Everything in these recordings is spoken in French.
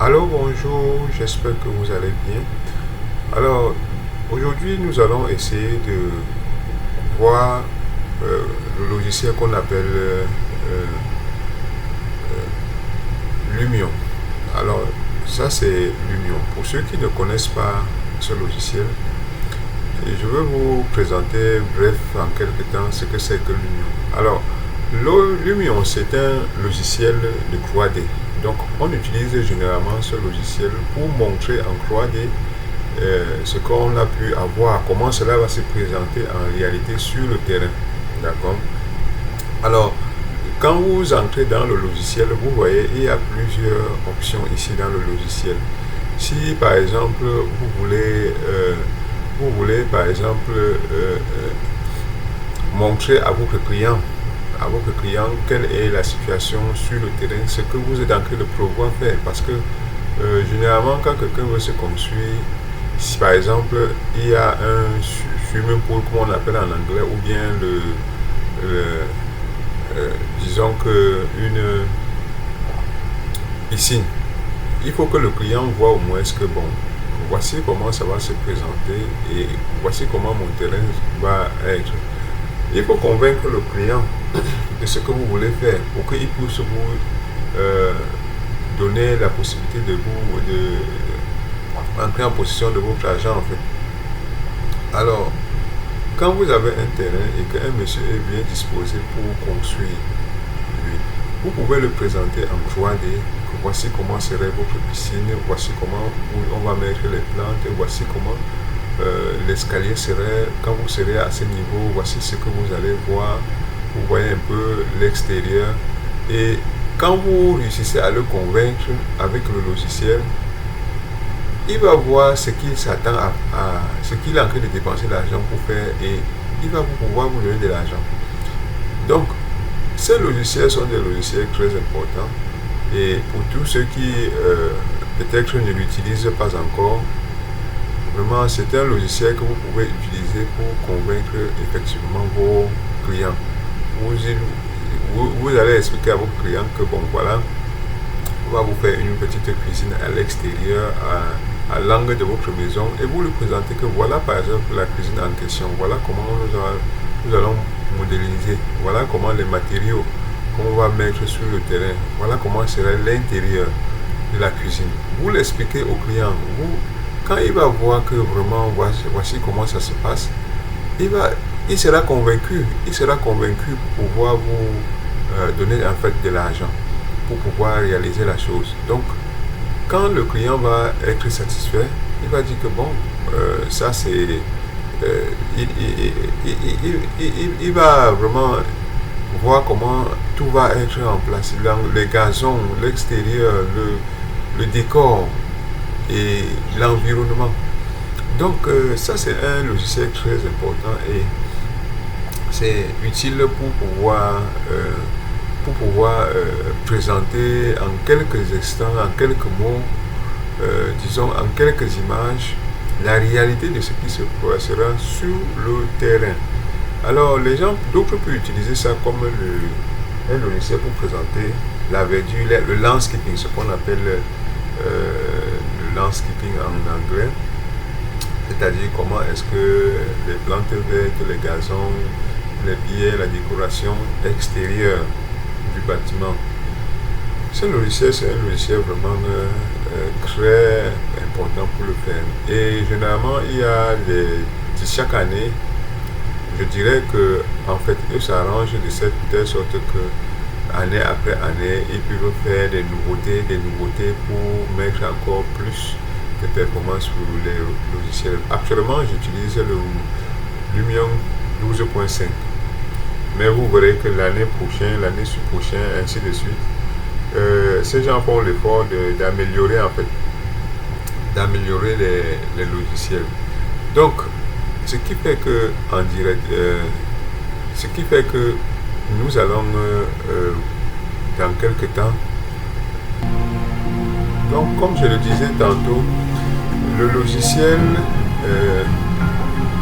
Alors bonjour, j'espère que vous allez bien. Alors aujourd'hui nous allons essayer de voir le logiciel qu'on appelle Lumion. Alors ça c'est Lumion. Pour ceux qui ne connaissent pas ce logiciel, je vais vous présenter bref en quelques temps ce que c'est que Lumion. Alors Lumion c'est un logiciel de 3D. Donc on utilise généralement ce logiciel pour montrer en 3D ce qu'on a pu avoir, comment cela va se présenter en réalité sur le terrain. D'accord. Alors, quand vous entrez dans le logiciel, vous voyez, il y a plusieurs options ici dans le logiciel. Si par exemple, vous voulez par exemple montrer à votre client quelle est la situation sur le terrain, ce que vous êtes en train de pouvoir faire. Parce que généralement, quand quelqu'un veut se construire, si par exemple il y a un swimming pool, comme on appelle en anglais, ou bien disons que une piscine, il faut que le client voit au moins ce que bon, voici comment ça va se présenter et voici comment mon terrain va être. Il faut convaincre le client de ce que vous voulez faire pour qu'il puisse vous donner la possibilité de entrer en possession de votre argent en fait. Alors, quand vous avez un terrain et qu'un monsieur est bien disposé pour construire, lui, vous pouvez le présenter en 3D, que voici comment serait votre piscine, voici comment on va mettre les plantes, voici comment l'escalier serait, quand vous serez à ce niveau, voici ce que vous allez voir, vous voyez un peu l'extérieur. Et quand vous réussissez à le convaincre avec le logiciel, il va voir ce qu'il s'attend à ce qu'il est en train de dépenser l'argent pour faire et il va pouvoir vous donner de l'argent. Donc, ces logiciels sont des logiciels très importants et pour tous ceux qui peut-être ne l'utilisent pas encore, vraiment c'est un logiciel que vous pouvez utiliser pour convaincre effectivement vos clients. Vous allez expliquer à vos clients que bon voilà, on va vous faire une petite cuisine à l'extérieur, à l'angle de votre maison, et vous lui présentez que voilà par exemple la cuisine en question, voilà comment nous allons modéliser, voilà comment les matériaux qu'on va mettre sur le terrain, voilà comment sera l'intérieur de la cuisine. Vous l'expliquez au client, quand il va voir que vraiment voici comment ça se passe, il sera convaincu pour pouvoir vous donner en fait de l'argent pour pouvoir réaliser la chose. Donc quand le client va être satisfait, il va dire que bon, ça c'est il va vraiment voir comment tout va être en place, les gazons, l'extérieur, le décor et l'environnement. Donc ça c'est un logiciel très important et c'est utile pour pouvoir présenter en quelques instants, en quelques mots, disons en quelques images, la réalité de ce qui se passera sur le terrain. Alors les gens, d'autres peuvent utiliser ça comme un logiciel pour présenter la verdure, le landscaping, ce qu'on appelle le landscaping en anglais, c'est-à-dire comment est-ce que les plantes vertes, les gazons, les pierres, la décoration extérieure du bâtiment. Ce logiciel, c'est un logiciel vraiment très important pour le faire. Et généralement, il y a chaque année, je dirais que en fait, ils s'arrangent de telle sorte que année après année, ils peuvent faire des nouveautés pour mettre encore plus de performances sur les logiciels. Actuellement, j'utilise le Lumion 12.5. Mais vous verrez que l'année prochaine, l'année prochaine, ainsi de suite, ces gens font l'effort d'améliorer les logiciels. Donc, ce qui fait que en direct, ce qui fait que nous allons dans quelques temps. Donc, comme je le disais tantôt, le logiciel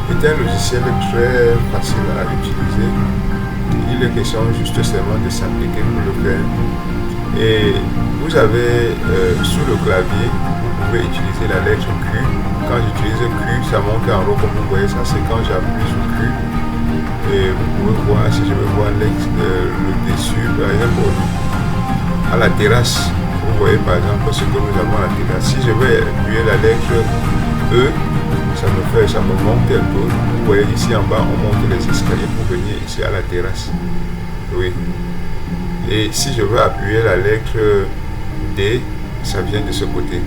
est un logiciel très facile à utiliser. Il est question juste seulement de s'appliquer pour le faire. Et vous avez sous le clavier, vous pouvez utiliser la lettre Q. Quand j'utilise Q, ça monte en haut comme vous voyez, ça c'est quand j'appuie sur Q. Et vous pouvez voir, si je veux voir le dessus, par exemple, à la terrasse, vous voyez par exemple ce que nous avons à la terrasse. Si je vais appuyer la lettre E, ça me monte un peu. Vous voyez ici en bas, on monte les escaliers pour venir ici à la terrasse. Oui. Et si je veux appuyer la lettre D, ça vient de ce côté.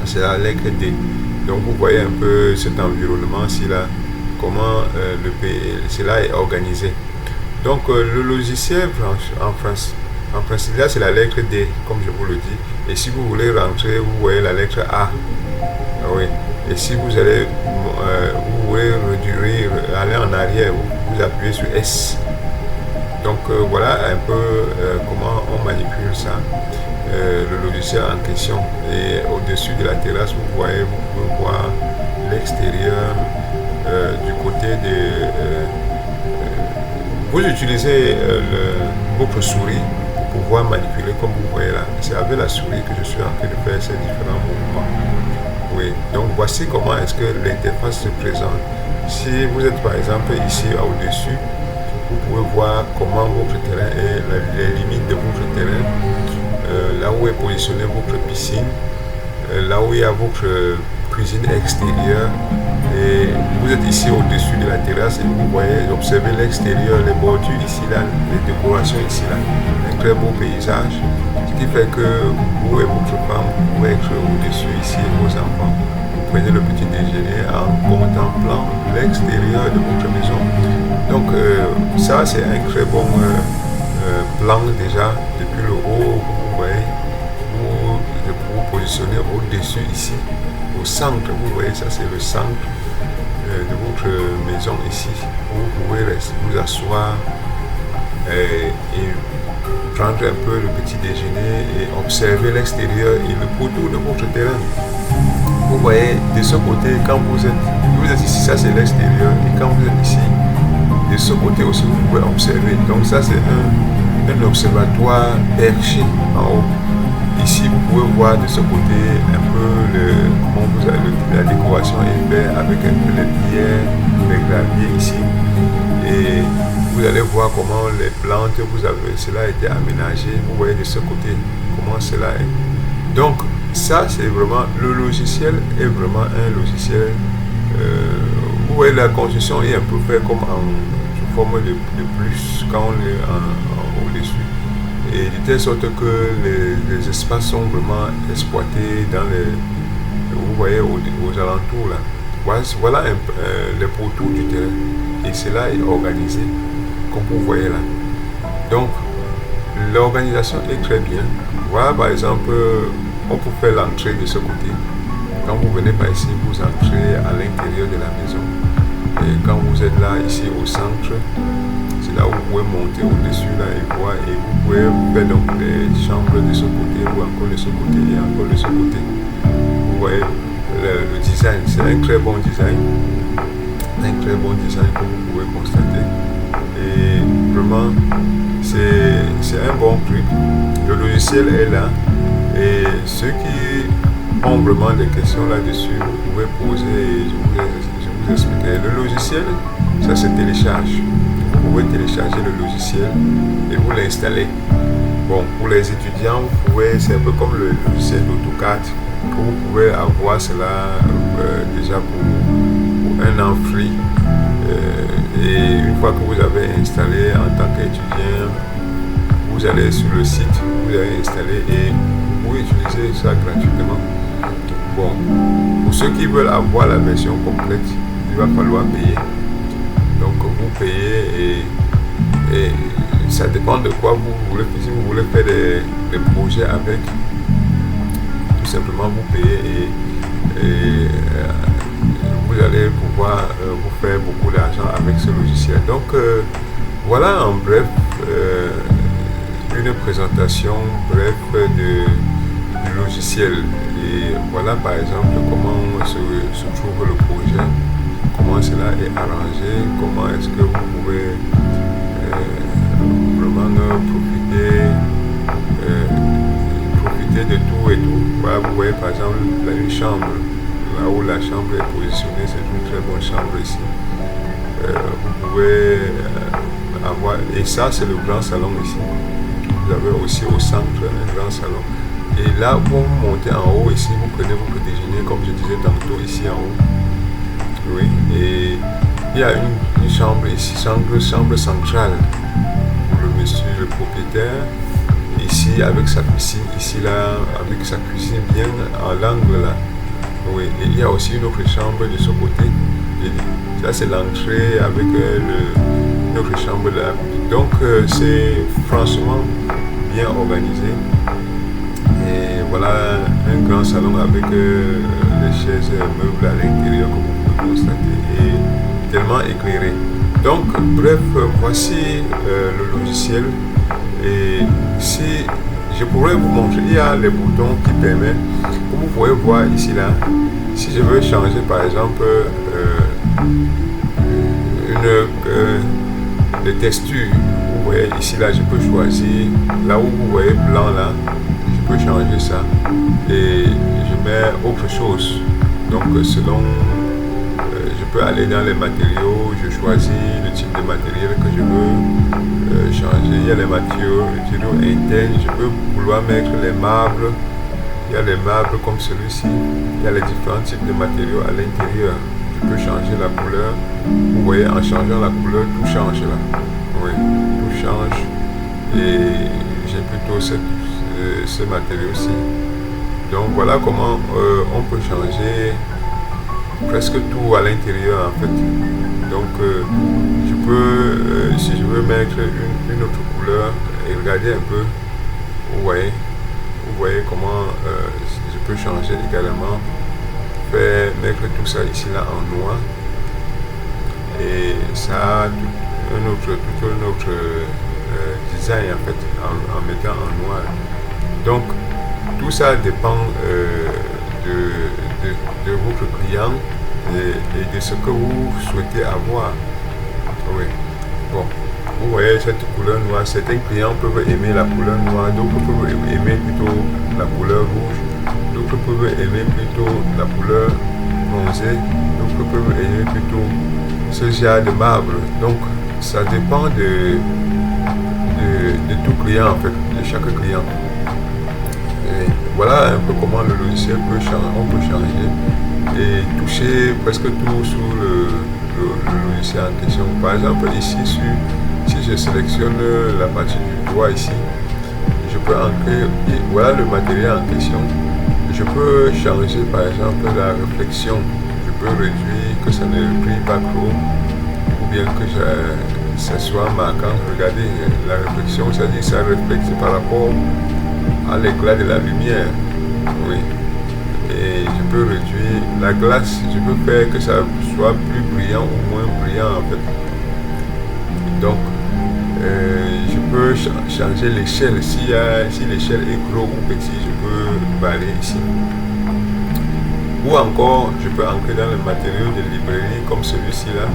C'est la lettre D. Donc vous voyez un peu cet environnement-ci là, comment cela est organisé. Donc le logiciel en principe là c'est la lettre D, comme je vous le dis. Et si vous voulez rentrer, vous voyez la lettre A. Oui. Et si vous allez, vous voulez réduire, aller en arrière, vous appuyez sur S. Donc voilà un peu comment on manipule ça, le logiciel en question. Et au-dessus de la terrasse, vous pouvez voir l'extérieur du côté de... vous utilisez votre souris pour pouvoir manipuler comme vous voyez là. C'est avec la souris que je suis en train de faire ces différents mouvements. Oui, donc voici comment est-ce que l'interface se présente. Si vous êtes par exemple ici au-dessus, vous pouvez voir comment votre terrain est, les limites de votre terrain, là où est positionnée votre piscine, là où il y a votre cuisine extérieure. Et vous êtes ici au-dessus de la terrasse et vous voyez, observez l'extérieur, les bordures ici, là, les décorations ici, là. Un très beau paysage, ce qui fait que vous et votre femme, vous pouvez être au-dessus ici et vos enfants. Vous prenez le petit déjeuner en contemplant l'extérieur de votre maison. Donc ça, c'est un très bon plan déjà, depuis le haut, vous voyez, vous vous positionnez au-dessus ici, au centre, vous voyez, ça c'est le centre de votre maison ici, où vous pouvez vous asseoir et prendre un peu le petit déjeuner et observer l'extérieur et le pourtour de votre terrain. Vous voyez, de ce côté, quand vous êtes ici, ça c'est l'extérieur, et quand vous êtes ici, de ce côté aussi, vous pouvez observer. Donc ça c'est un observatoire perché en haut. Ici, vous pouvez voir de ce côté un peu la décoration est faite avec un peu les pierres, les graviers ici. Et vous allez voir comment les plantes, cela a été aménagé. Vous voyez de ce côté comment cela est. Donc, ça, c'est vraiment, le logiciel est vraiment un logiciel. Vous voyez, la construction est un peu faite comme sous forme de plus quand on est au-dessus. Et de telle sorte que les espaces sont vraiment exploités dans vous voyez, aux alentours là. Voilà les pourtours du terrain. Et cela est organisé, comme vous voyez là. Donc, l'organisation est très bien. Voilà, par exemple, on peut faire l'entrée de ce côté. Quand vous venez par ici, vous entrez à l'intérieur de la maison. Et quand vous êtes là, ici au centre, c'est là où vous pouvez monter au-dessus là et voir. Et vous pouvez faire donc les chambres de ce côté, ou encore de ce côté, et encore de ce côté. Vous voyez le design, c'est un très bon design. Un très bon design que vous pouvez constater. Et vraiment, c'est un bon truc. Le logiciel est là. Et ceux qui ont vraiment des questions là-dessus, vous pouvez poser et je vous expliquerai. Le logiciel, ça se télécharge. Vous pouvez télécharger le logiciel et vous l'installer. Bon, pour les étudiants, vous pouvez, c'est un peu comme le logiciel d'AutoCAD, que vous pouvez avoir cela déjà pour un an free. Et une fois que vous avez installé en tant qu'étudiant, vous allez sur le site, vous allez installer et vous pouvez utiliser ça gratuitement. Bon, pour ceux qui veulent avoir la version complète, il va falloir payer. Donc vous payez et ça dépend de quoi vous voulez. Si vous voulez faire des projets avec, tout simplement vous payez et vous allez pouvoir vous faire beaucoup d'argent avec ce logiciel. Donc voilà en bref une présentation bref du logiciel. Et voilà par exemple comment se trouve le projet, comment cela est arrangé, comment est-ce que vous pouvez vraiment profiter profiter de tout et tout. Voilà, vous voyez par exemple une chambre, là où la chambre est positionnée, c'est une très bonne chambre ici. Vous pouvez avoir, et ça c'est le grand salon ici. Vous avez aussi au centre un grand salon. Et là, vous montez en haut ici, vous prenez votre déjeuner, comme je disais tantôt, ici en haut. Oui, et il y a une chambre ici, chambre centrale pour le monsieur, le propriétaire. Ici, avec sa cuisine, ici, là, avec sa cuisine bien en l'angle, là. Oui, et il y a aussi une autre chambre de ce côté. Et ça, c'est l'entrée avec une autre chambre là. Donc, c'est franchement bien organisé. Et voilà un grand salon avec les chaises meubles à l'intérieur, comme vous pouvez constater, et tellement éclairé. Donc, bref, voici le logiciel. Et si je pourrais vous montrer, il y a les boutons qui permettent, comme vous pouvez voir ici là, si je veux changer par exemple de texture, vous voyez ici là, je peux choisir, là où vous voyez blanc là, je peux changer ça et je mets autre chose. Donc selon, je peux aller dans les matériaux, je choisis le type de matériel que je veux changer. Il y a les matériaux internes, je peux vouloir mettre les marbles. Il y a les marbles comme celui-ci. Il y a les différents types de matériaux à l'intérieur. Je peux changer la couleur. Vous voyez, en changeant la couleur, tout change là. Oui, tout change. Et j'ai plutôt ce matériau-ci. Donc voilà comment on peut changer presque tout à l'intérieur en fait. Donc je peux, si je veux mettre une autre couleur, et regardez un peu, vous voyez comment je peux changer également, mettre tout ça ici là en noir, et ça a tout un autre design en fait, en mettant en noir. Donc tout ça dépend de votre client et de ce que vous souhaitez avoir. Oui. Bon, vous voyez cette couleur noire, certains clients peuvent aimer la couleur noire, d'autres peuvent aimer plutôt la couleur rouge, d'autres peuvent aimer plutôt la couleur bronzée, d'autres peuvent aimer plutôt ce genre de marbre. Donc ça dépend de tout client en fait, de chaque client. Et voilà un peu comment le logiciel peut changer, on peut changer et toucher presque tout sur le logiciel en question. Par exemple ici, si je sélectionne la partie du doigt ici, je peux ancrer, voilà le matériel en question. Je peux changer par exemple la réflexion, je peux réduire que ça ne brille pas trop, ou bien que ça soit marquant. Regardez la réflexion, c'est-à-dire ça reflète par rapport à l'éclat de la lumière. Oui. Et je peux réduire la glace, je peux faire que ça soit plus brillant ou moins brillant en fait. Donc je peux changer l'échelle. Si l'échelle est gros ou petit, je peux varier ici. Ou encore, je peux entrer dans le matériau de librairie comme celui-ci là.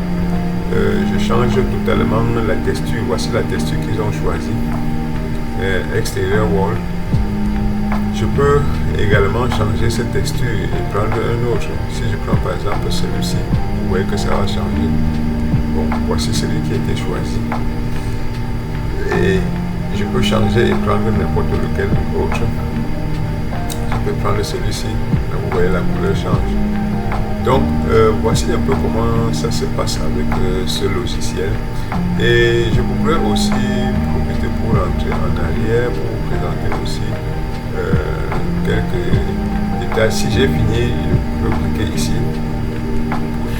Je change totalement la texture. Voici la texture qu'ils ont choisie. Extérieur wall. Je peux également changer cette texture et prendre un autre. Si je prends par exemple celui-ci, vous voyez que ça va changer. Bon, voici celui qui a été choisi. Et je peux changer et prendre n'importe lequel autre. Je peux prendre celui-ci. Là, vous voyez la couleur change. Donc, voici un peu comment ça se passe avec ce logiciel. Et je pourrais aussi profiter pour rentrer en arrière pour vous présenter aussi quelques détails. Si j'ai fini, je peux cliquer ici.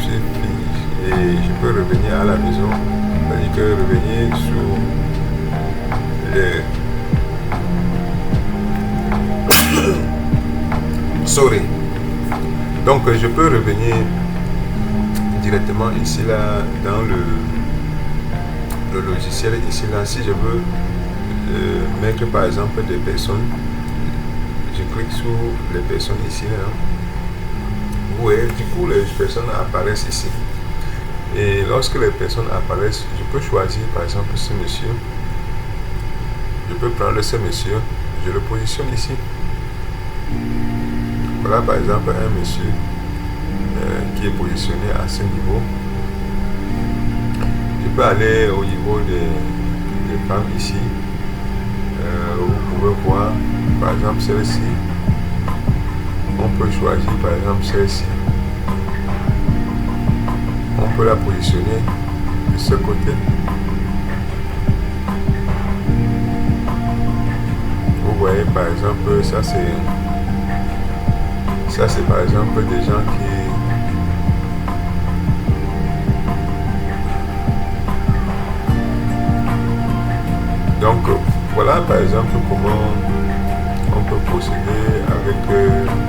J'ai fini. Et je peux revenir à la maison. C'est-à-dire que revenir sur les... Sorry. Donc je peux revenir directement ici là dans le logiciel ici là. Si je veux mettre par exemple des personnes, je clique sur les personnes ici là. Vous voyez, du coup les personnes apparaissent ici. Et lorsque les personnes apparaissent, je peux choisir par exemple ce monsieur. je peux prendre ce monsieur, je le positionne ici. Voilà par exemple un monsieur qui est positionné à ce niveau. Je peux aller au niveau des femmes ici. Vous pouvez voir par exemple celle-ci. On peut choisir par exemple celle-ci. On peut la positionner de ce côté. Vous voyez par exemple, ça c'est par exemple des gens qui donc voilà par exemple comment on peut procéder avec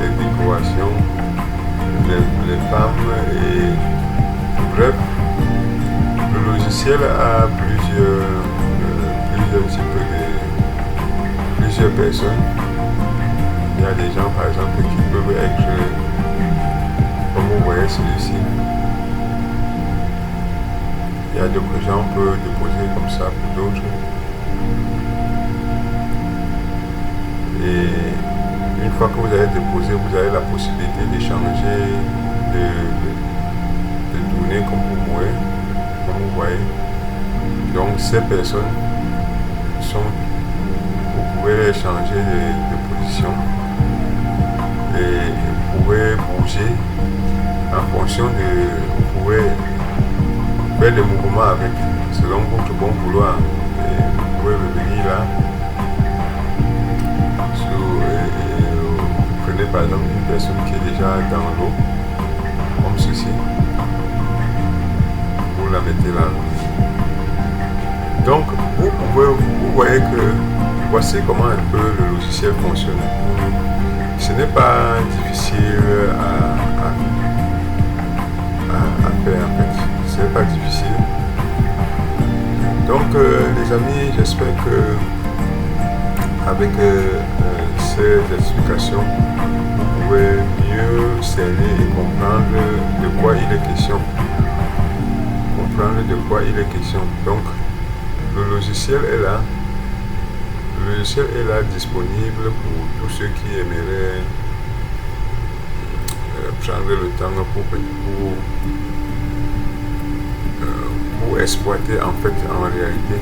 les décorations, les femmes et bref, le logiciel a plusieurs types plusieurs personnes. Il y a des gens par exemple qui peuvent être, comme vous voyez celui-ci, il y a d'autres gens qui peuvent déposer comme ça pour d'autres. Et une fois que vous avez déposé, vous avez la possibilité d'échanger, de tourner comme vous voyez. Donc ces personnes vous pouvez changer de position et vous pouvez bouger en fonction de, vous pouvez faire des mouvements avec, selon votre bon vouloir. Et vous pouvez revenir là. Vous prenez par exemple une personne qui est déjà dans l'eau, comme ceci. Vous la mettez là. Donc vous voyez que voici comment un peu le logiciel fonctionne. Ce n'est pas difficile à faire en fait. Ce n'est pas difficile. Donc les amis, j'espère que avec ces explications, vous pouvez mieux cerner et comprendre de quoi il est question. Donc, le logiciel est là. Le logiciel est là disponible pour tous ceux qui aimeraient prendre le temps pour exploiter en fait en réalité.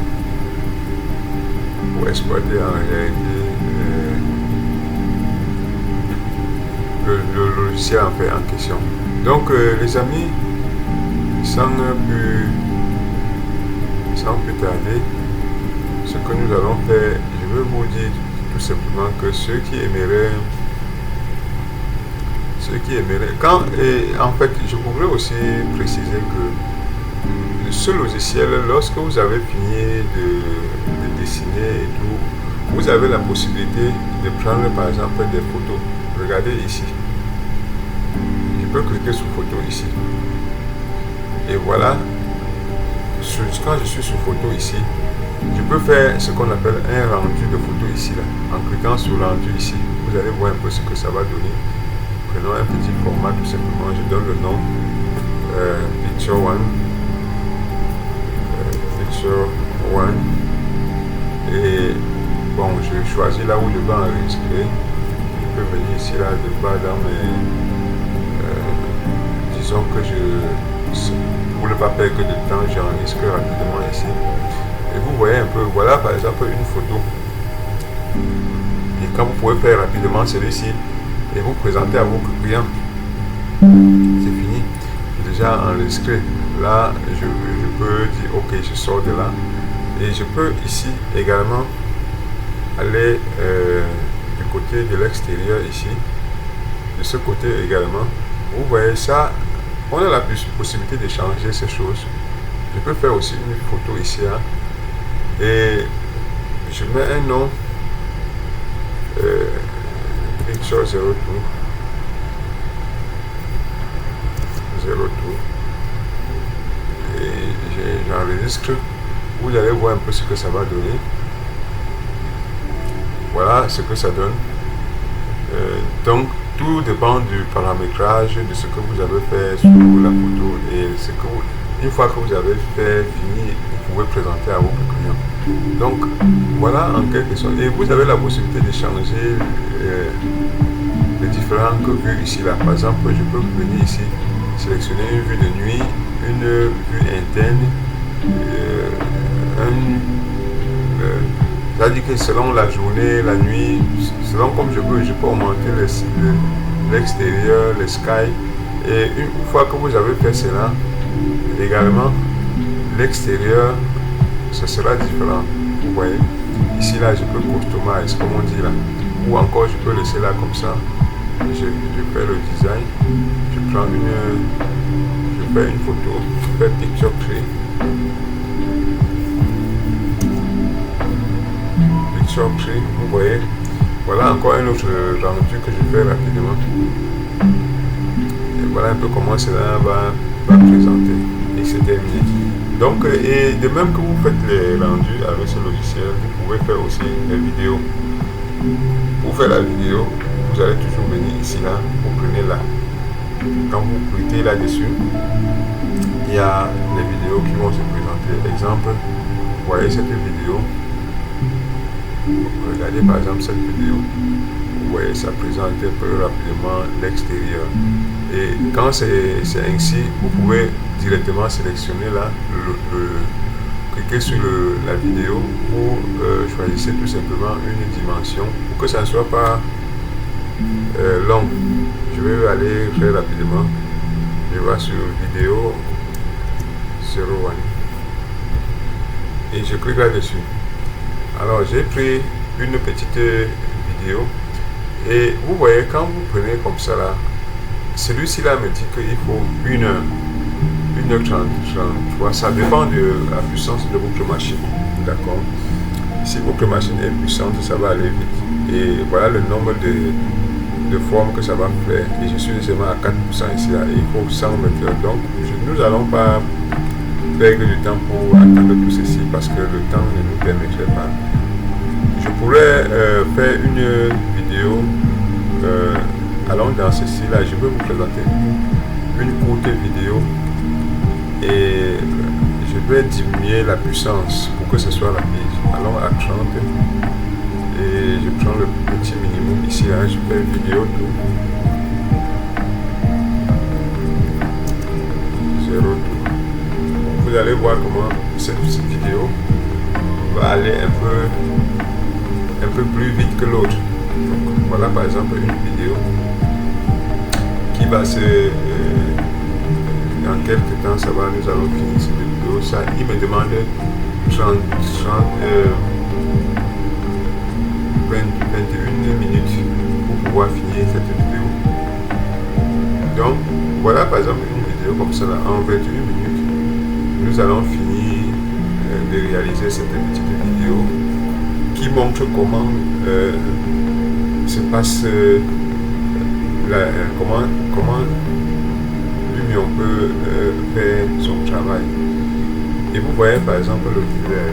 Le logiciel en fait en question. Donc les amis, sans plus tarder, ce que nous allons faire, je veux vous dire tout simplement que ceux qui aimeraient en fait, je voudrais aussi préciser que ce logiciel, lorsque vous avez fini de dessiner et tout, vous avez la possibilité de prendre par exemple des photos. Regardez ici. Je peux cliquer sur photo ici. Et voilà. Quand je suis sur photo ici, je peux faire ce qu'on appelle un rendu de photo ici là. En cliquant sur rendu ici, vous allez voir un peu ce que ça va donner. Prenons un petit format tout simplement. Je donne le nom Picture One. Et bon, je choisis là où je vais enregistrer. Je peux venir ici là de bas dans mes disons que pour ne pas perdre que de temps, j'enregistre rapidement ici. Et vous voyez un peu, voilà par exemple une photo. Et quand vous pouvez faire rapidement celui-ci et vous présenter à vos clients, c'est fini. J'ai déjà enregistré. Là, je peux dire ok, je sors de là. Et je peux ici également aller du côté de l'extérieur ici. De ce côté également. Vous voyez ça, on a la possibilité de changer ces choses. Je peux faire aussi une photo ici. Hein, et je mets un nom. Picture 02. Et j'enregistre. Vous allez voir un peu ce que ça va donner. Voilà ce que ça donne. Donc tout dépend du paramétrage de ce que vous avez fait sur la photo et ce que une fois que vous avez fait fini, vous pouvez présenter à vos clients. Donc voilà en quelque sorte. Et vous avez la possibilité de changer les différentes vues ici là. Par exemple, je peux venir ici, sélectionner une vue de nuit, une vue interne, c'est-à-dire que selon la journée, la nuit, selon comme je peux augmenter l'extérieur, le sky. Et une fois que vous avez fait cela, également, l'extérieur, ce sera différent. Vous voyez, ici là, je peux customize, comme on dit là. Ou encore, je peux laisser là comme ça. Je fais le design. Je fais une photo, je fais picture tree. Vous voyez, voilà encore un autre rendu que je fais rapidement. Et voilà un peu comment cela va présenter. Et c'est terminé. Donc, et de même que vous faites les rendus avec ce logiciel, vous pouvez faire aussi les vidéos. Pour faire la vidéo, vous allez toujours venir ici là, vous prenez là. Quand vous cliquez là-dessus, il y a les vidéos qui vont se présenter. Exemple, vous voyez cette vidéo. Regardez par exemple cette vidéo. Vous voyez, ça présente un peu rapidement l'extérieur. Et quand c'est ainsi, vous pouvez directement sélectionner là, cliquer sur la vidéo. Vous choisissez tout simplement une dimension pour que ça ne soit pas long. Je vais aller très rapidement. Je vais sur vidéo 01 et je clique là-dessus. Alors j'ai pris une petite vidéo et vous voyez quand vous prenez comme ça là, celui-ci là me dit qu'il faut 1h33, ça dépend de la puissance de votre machine, d'accord. Si votre machine est puissante, ça va aller vite. Et voilà le nombre de formes que ça va faire. Et je suis seulement à 4% ici là, et il faut 100 mètres. Donc nous n'allons pas perdre du temps pour attendre tout ceci parce que le temps ne nous permettrait pas. Je pourrais faire une vidéo allant dans ceci là. Je vais vous présenter une courte vidéo et je vais diminuer la puissance pour que ce soit rapide. Allons à 30 et je prends le petit minimum ici là. Je fais vidéo tout 0 tout. Vous allez voir comment cette vidéo va aller un peu plus vite que l'autre. Donc voilà par exemple une vidéo qui va dans quelques temps ça va, nous allons finir cette vidéo. Ça, il me demande 21 minutes pour pouvoir finir cette vidéo. Donc voilà par exemple une vidéo comme ça là, en 21 minutes nous allons finir de réaliser cette petite vidéo qui montre comment se passe comment l'Union peut faire son travail. Et vous voyez par exemple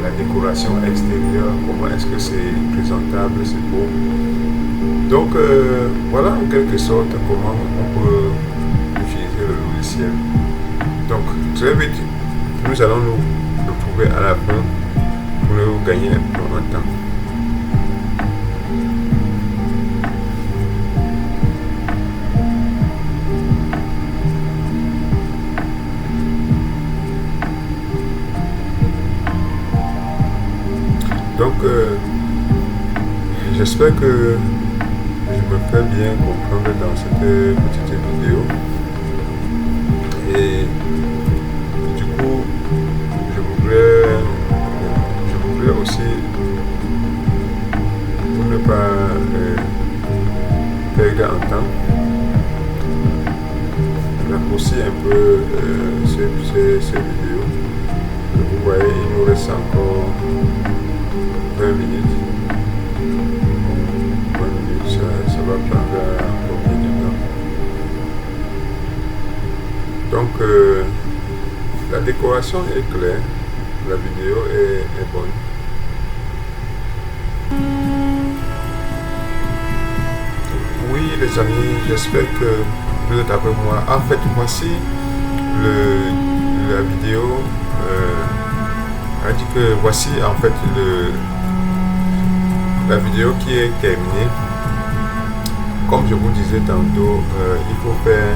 la décoration extérieure, comment est-ce que c'est présentable, c'est beau. Donc voilà en quelque sorte comment on peut utiliser le logiciel. Donc très vite, nous allons nous retrouver à la fin pour nous gagner un peu en temps. Donc, j'espère que je me fais bien comprendre dans cette petite vidéo. Et du coup, je voudrais aussi, pour ne pas perdre en temps, raccourcir un peu ces vidéos. Vous voyez, il nous reste encore 20 minutes. 20 minutes, ça va prendre combien de temps? Donc, la décoration est claire, la vidéo est bonne. Oui, les amis, j'espère que vous êtes avec moi. En fait, voici la vidéo On dit que voici en fait la vidéo qui est terminée. Comme je vous disais tantôt, il faut faire,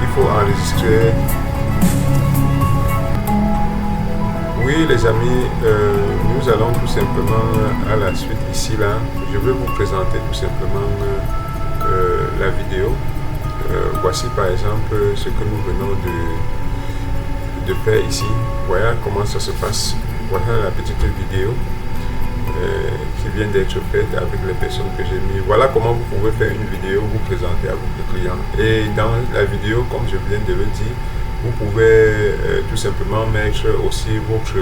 il faut enregistrer. Oui les amis, nous allons tout simplement à la suite ici là. Je vais vous présenter tout simplement la vidéo. Voici par exemple ce que nous venons de faire ici. Voilà comment ça se passe. Voilà la petite vidéo qui vient d'être faite avec les personnes que j'ai mis. Voilà comment vous pouvez faire une vidéo, vous présenter à votre client. Et dans la vidéo, comme je viens de le dire, vous pouvez tout simplement mettre aussi votre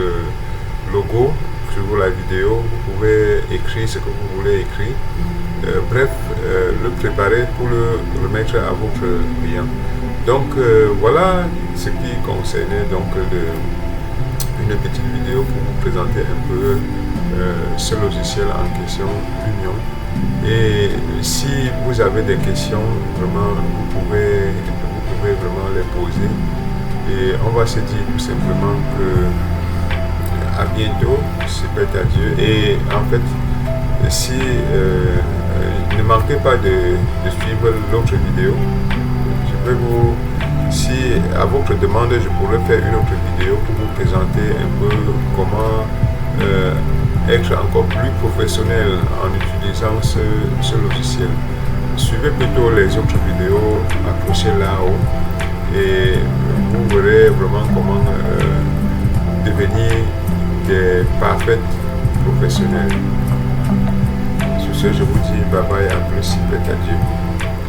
logo sur la vidéo. Vous pouvez écrire ce que vous voulez écrire. Bref, le préparer pour le remettre à votre client. Donc voilà ce qui concernait donc une petite vidéo pour vous présenter un peu ce logiciel en question, Union. Et si vous avez des questions, vraiment vous pouvez vraiment les poser. Et on va se dire tout simplement que à bientôt, c'est peut-être adieu. Et en fait, si ne manquez pas de suivre l'autre vidéo. Je vais vous, si à votre demande, je pourrais faire une autre vidéo pour vous présenter un peu comment être encore plus professionnel en utilisant ce logiciel. Suivez plutôt les autres vidéos accrochées là-haut et vous verrez vraiment comment devenir des parfaits professionnels. Sur ce, je vous dis bye bye, à plus, peut-être adieu.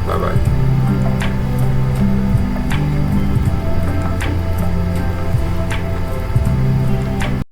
Bye bye.